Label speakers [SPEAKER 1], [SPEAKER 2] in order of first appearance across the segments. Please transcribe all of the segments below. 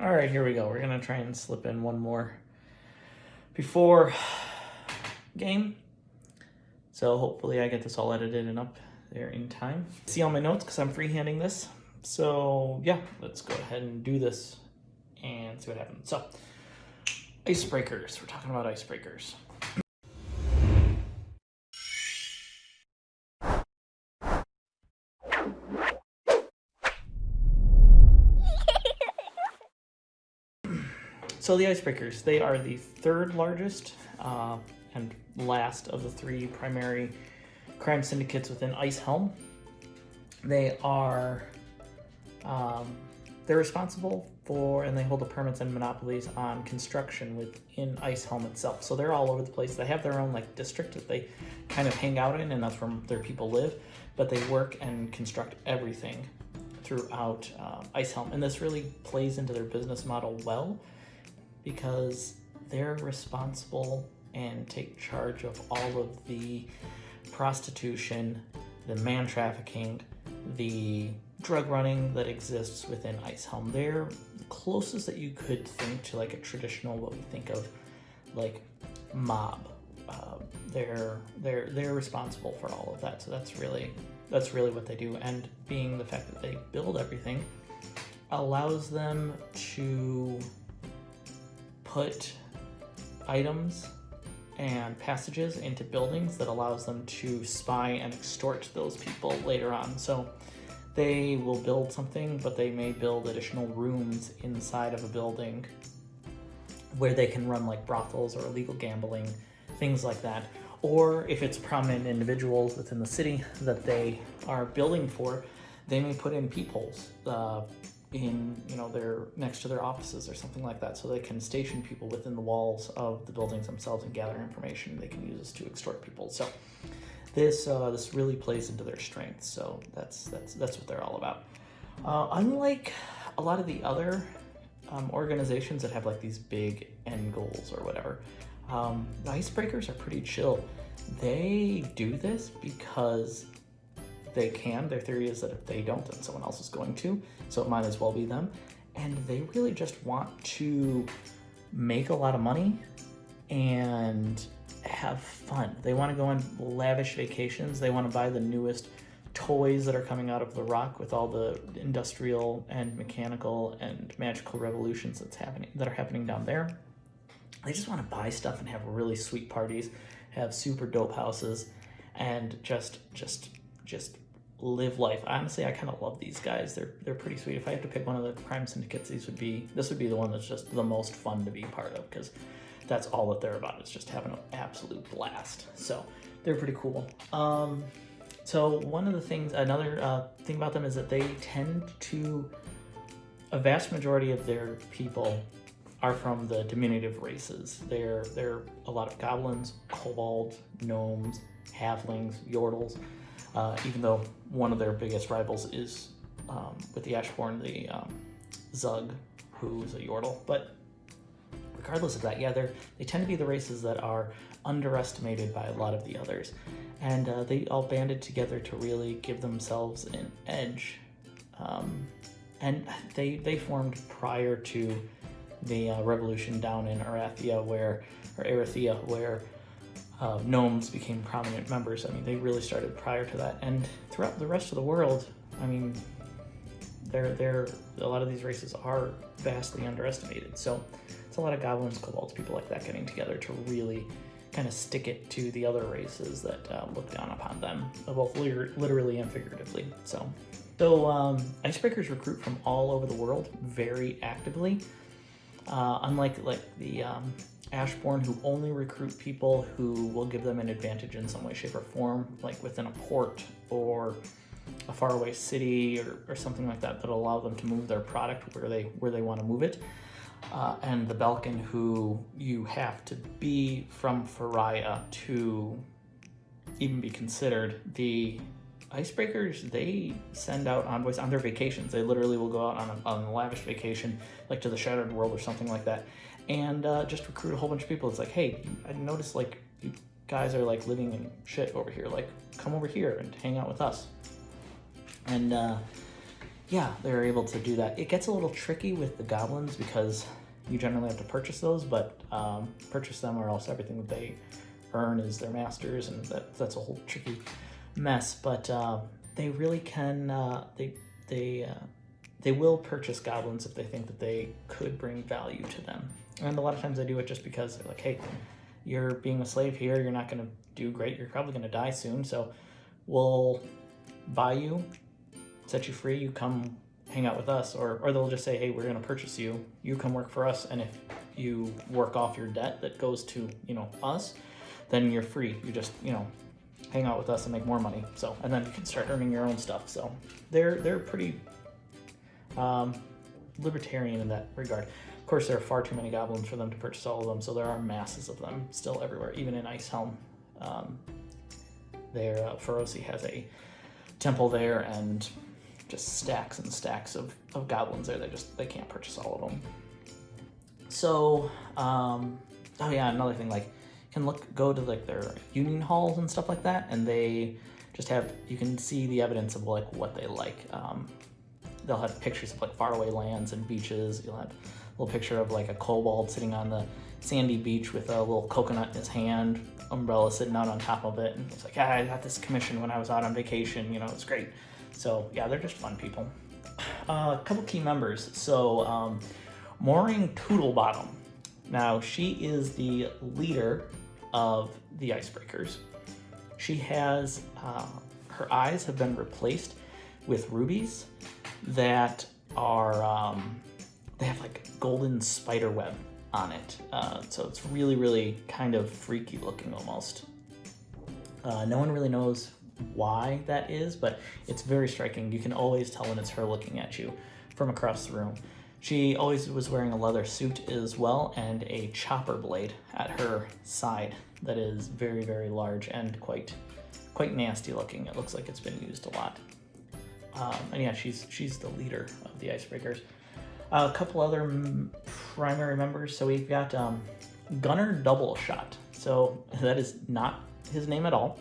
[SPEAKER 1] All right, here we go. We're gonna try and slip in one more before game. So hopefully I get this all edited and up there in time. See all my notes because I'm freehanding this. So yeah, let's go ahead and do this and see what happens. So icebreakers. We're talking about icebreakers. So the icebreakers, they are the third largest and last of the three primary crime syndicates within Ice Helm. They are, they're responsible for, and they hold the permits and monopolies on construction within Ice Helm itself. So they're all over the place. They have their own like district that they kind of hang out in, and that's where their people live, but they work and construct everything throughout Ice Helm. And this really plays into their business model well, because they're responsible and take charge of all of the prostitution, the man trafficking, the drug running that exists within Ice Helm. They're the closest that you could think to like a traditional, what we think of like mob. They're responsible for all of that. So that's really what they do. And being the fact that they build everything allows them to put items and passages into buildings that allows them to spy and extort those people later on. So they will build something, but they may build additional rooms inside of a building where they can run like brothels or illegal gambling, things like that. Or if it's prominent individuals within the city that they are building for, they may put in peepholes in, they're next to their offices or something like that, so they can station people within the walls of the buildings themselves and gather information they can use this to extort people. So this really plays into their strengths. So that's what they're all about. Unlike a lot of the other organizations that have like these big end goals or whatever, the icebreakers are pretty chill. They do this because they can. Their theory is that if they don't, then someone else is going to, so it might as well be them. And they really just want to make a lot of money and have fun. They want to go on lavish vacations. They want to buy the newest toys that are coming out of the rock with all the industrial and mechanical and magical revolutions that are happening down there. They just want to buy stuff and have really sweet parties, have super dope houses, and just live life. Honestly, I kind of love these guys. They're pretty sweet. If I have to pick one of the crime syndicates, this would be the one that's just the most fun to be part of, because that's all that they're about, is just having an absolute blast. So they're pretty cool. So one of the things, another thing about them is that they tend to, a vast majority of their people are from the diminutive races. They're a lot of goblins, kobolds, gnomes, halflings, yordles. Even though one of their biggest rivals is with the Asheborn, the Zug, who's a Yordle. But regardless of that, yeah, they tend to be the races that are underestimated by a lot of the others. And they all banded together to really give themselves an edge. And they formed prior to the revolution down in Arathia, where gnomes became prominent members. I mean, they really started prior to that, and throughout the rest of the world, I mean, a lot of these races are vastly underestimated. So it's a lot of goblins, kobolds, people like that getting together to really kind of stick it to the other races that look down upon them, both literally and figuratively. So icebreakers recruit from all over the world very actively. Unlike the Asheborn, who only recruit people who will give them an advantage in some way, shape, or form, like within a port or a faraway city or something like that, that'll allow them to move their product where they want to move it. And the Balkan, who you have to be from Faria to even be considered. The icebreakers, they send out envoys on their vacations. They literally will go out on a lavish vacation, like to the Shattered World or something like that, and just recruit a whole bunch of people. It's like, hey, I noticed like you guys are like living in shit over here. Like, come over here and hang out with us. And yeah, they're able to do that. It gets a little tricky with the goblins because you generally have to purchase those, but purchase them or else everything that they earn is their masters, and that's a whole tricky mess. But they really can. They will purchase goblins if they think that they could bring value to them, and a lot of times they do it just because they're like, hey, you're being a slave here. You're not going to do great. You're probably going to die soon, so we'll buy you, set you free. You come hang out with us, or they'll just say, hey, we're going to purchase you. You come work for us, and if you work off your debt that goes to us, then you're free. You just hang out with us and make more money. So, and then you can start earning your own stuff. So they're pretty libertarian in that regard. Of course, there are far too many goblins for them to purchase all of them, so there are masses of them still everywhere, even in Ice Helm. Feroci has a temple there, and just stacks and stacks of goblins there. They can't purchase all of them. So, another thing, like, you can go to like their union halls and stuff like that, and they just you can see the evidence of like what they like. They'll have pictures of like faraway lands and beaches. You'll have a little picture of like a Cobalt sitting on the sandy beach with a little coconut in his hand, umbrella sitting out on top of it, and it's like, I got this commission when I was out on vacation. It's great. So yeah, they're just fun people. A couple key members. So Maureen Toodlebottom. Now she is the leader of the Icebreakers. She has her eyes have been replaced with rubies that are they have like golden spider web on it, so it's really, really kind of freaky looking almost. No one really knows why that is, but it's very striking. You can always tell when it's her looking at you from across the room. She always was wearing a leather suit as well, and a chopper blade at her side that is very, very large and quite nasty looking. It looks like it's been used a lot. And yeah, she's the leader of the Icebreakers. A couple other primary members. So we've got Gunner Doubleshot. So that is not his name at all,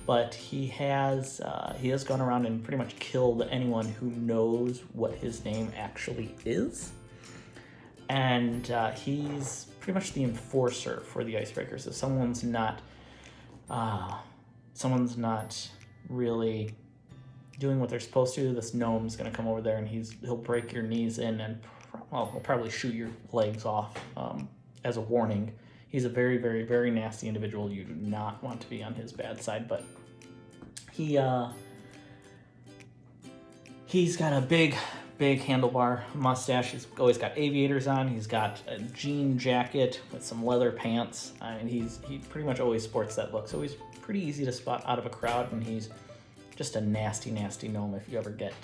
[SPEAKER 1] but he has gone around and pretty much killed anyone who knows what his name actually is. And he's pretty much the enforcer for the Icebreakers. If someone's not really doing what they're supposed to, this gnome's going to come over there and he'll break your knees in, and he'll probably shoot your legs off as a warning. He's a very, very, very nasty individual. You do not want to be on his bad side, but he's got a big handlebar mustache. He's always got aviators on. He's got a jean jacket with some leather pants. And he pretty much always sports that look. So he's pretty easy to spot out of a crowd, and he's just a nasty, nasty gnome if you ever get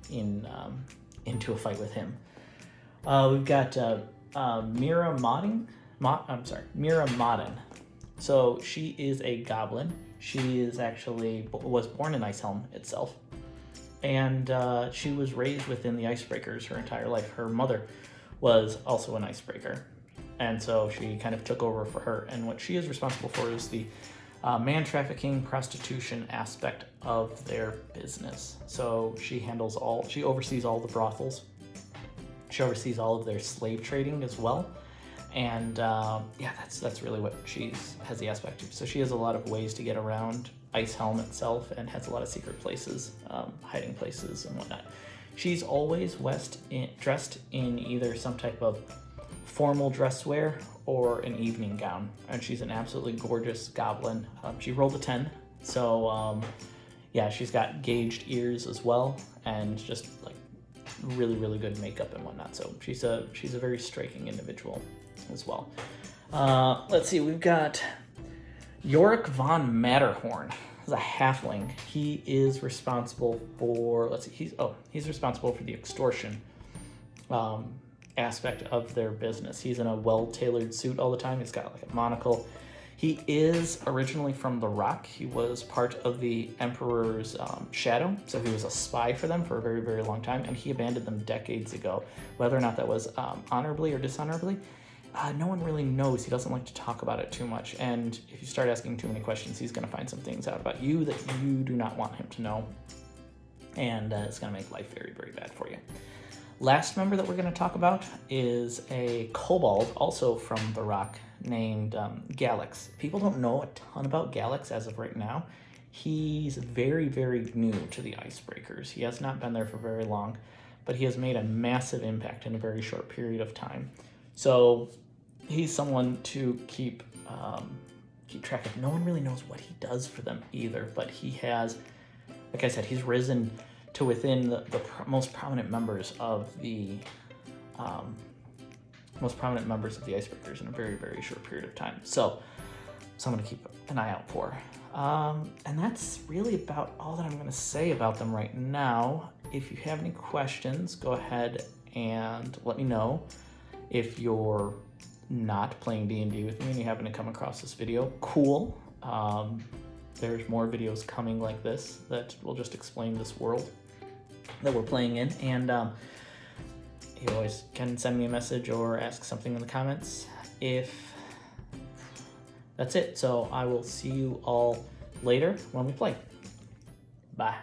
[SPEAKER 1] into a fight with him. We've got Mira Madden. Mira Madden. So she is a goblin. She was born in Ice Helm itself, and she was raised within the Icebreakers her entire life. Her mother was also an Icebreaker, and so she kind of took over for her. And what she is responsible for is the man trafficking, prostitution aspect of their business. So she oversees all the brothels. She oversees all of their slave trading as well. And that's really what she has the aspect of. So she has a lot of ways to get around Ice Helm itself, and has a lot of secret places, hiding places and whatnot. She's always dressed in either some type of formal dress wear or an evening gown, and she's an absolutely gorgeous goblin. She rolled a 10, so she's got gauged ears as well, and just like really, really good makeup and whatnot. So she's a very striking individual as well. Let's see, we've got Yorick Von Matterhorn. He's a halfling. He is responsible for he's responsible for the extortion aspect of their business. He's in a well-tailored suit all the time. He's got like a monocle. He is originally from the Rock. He was part of the Emperor's shadow, so he was a spy for them for a very, very long time, and he abandoned them decades ago. Whether or not that was honorably or dishonorably, no one really knows. He doesn't like to talk about it too much, and if you start asking too many questions, he's going to find some things out about you that you do not want him to know. and it's going to make life very, very bad for you. Last member that we're going to talk about is a Cobalt, also from the Rock, named Galax. People don't know a ton about Galax as of right now. He's very, very new to the Icebreakers. He has not been there for very long, but he has made a massive impact in a very short period of time. So he's someone to keep track of. No one really knows what he does for them either, but he has, like I said, he's risen to within the most prominent members of the Icebreakers in a very, very short period of time. So someone to keep an eye out for. And that's really about all that I'm going to say about them right now. If you have any questions, go ahead and let me know. If you're not playing D&D with me and you happen to come across this video, cool. There's more videos coming like this that will just explain this world that we're playing in. And you always can send me a message or ask something in the comments. That's it. So I will see you all later when we play. Bye.